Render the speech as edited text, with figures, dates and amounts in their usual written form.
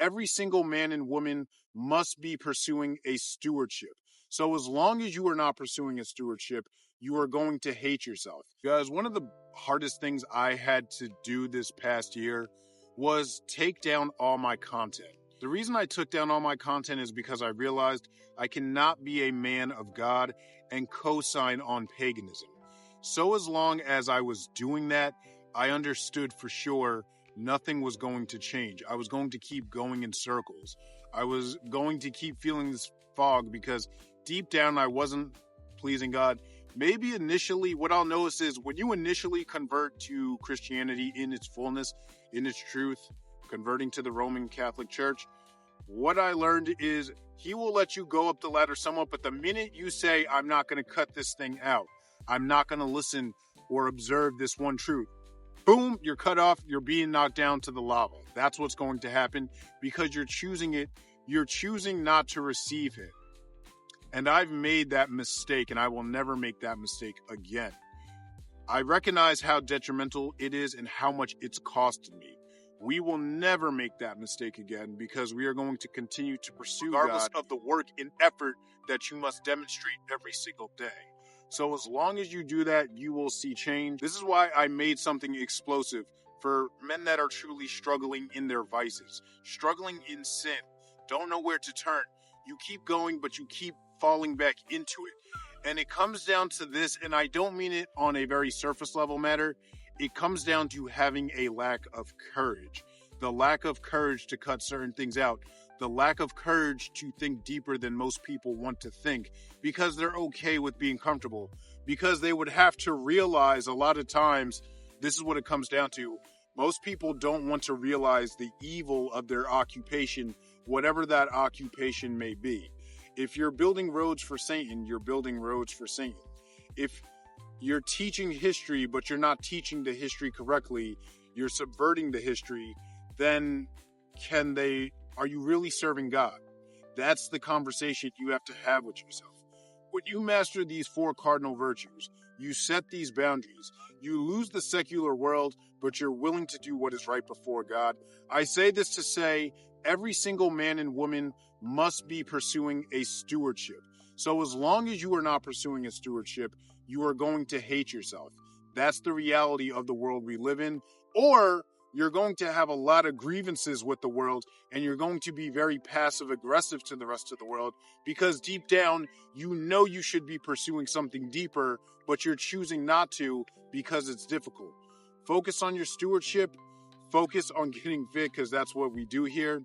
every single man and woman must be pursuing a stewardship. So as long as you are not pursuing a stewardship, you are going to hate yourself. Guys, one of the hardest things I had to do this past year was take down all my content. The reason I took down all my content is because I realized I cannot be a man of God and co-sign on paganism. So as long as I was doing that, I understood for sure nothing was going to change. I was going to keep going in circles. I was going to keep feeling this fog because deep down I wasn't pleasing God. Maybe initially, what I'll notice is when you initially convert to Christianity in its fullness, in its truth, converting to the Roman Catholic Church, what I learned is he will let you go up the ladder somewhat, but the minute you say, I'm not going to cut this thing out, I'm not going to listen or observe this one truth, boom, you're cut off, you're being knocked down to the lava. That's what's going to happen because you're choosing it. You're choosing not to receive it. And I've made that mistake, and I will never make that mistake again. I recognize how detrimental it is and how much it's costed me. We will never make that mistake again because we are going to continue to pursue regardless God of the work and effort that you must demonstrate every single day. So as long as you do that, you will see change. This is why I made something explosive for men that are truly struggling in their vices, struggling in sin, don't know where to turn. You keep going, but you keep falling back into it. And it comes down to this, and I don't mean it on a very surface level matter. It comes down to having a lack of courage. The lack of courage to cut certain things out. The lack of courage to think deeper than most people want to think because they're okay with being comfortable. Because they would have to realize a lot of times, this is what it comes down to. Most people don't want to realize the evil of their occupation, whatever that occupation may be. If you're building roads for Satan, you're building roads for Satan. If you're teaching history, but you're not teaching the history correctly, you're subverting the history, then are you really serving God? That's the conversation you have to have with yourself. When you master these 4 cardinal virtues, you set these boundaries, you lose the secular world, but you're willing to do what is right before God. I say this to say, every single man and woman must be pursuing a stewardship. So as long as you are not pursuing a stewardship, you are going to hate yourself. That's the reality of the world we live in. Or you're going to have a lot of grievances with the world, and you're going to be very passive aggressive to the rest of the world because deep down, you know you should be pursuing something deeper, but you're choosing not to because it's difficult. Focus on your stewardship. Focus on getting fit because that's what we do here.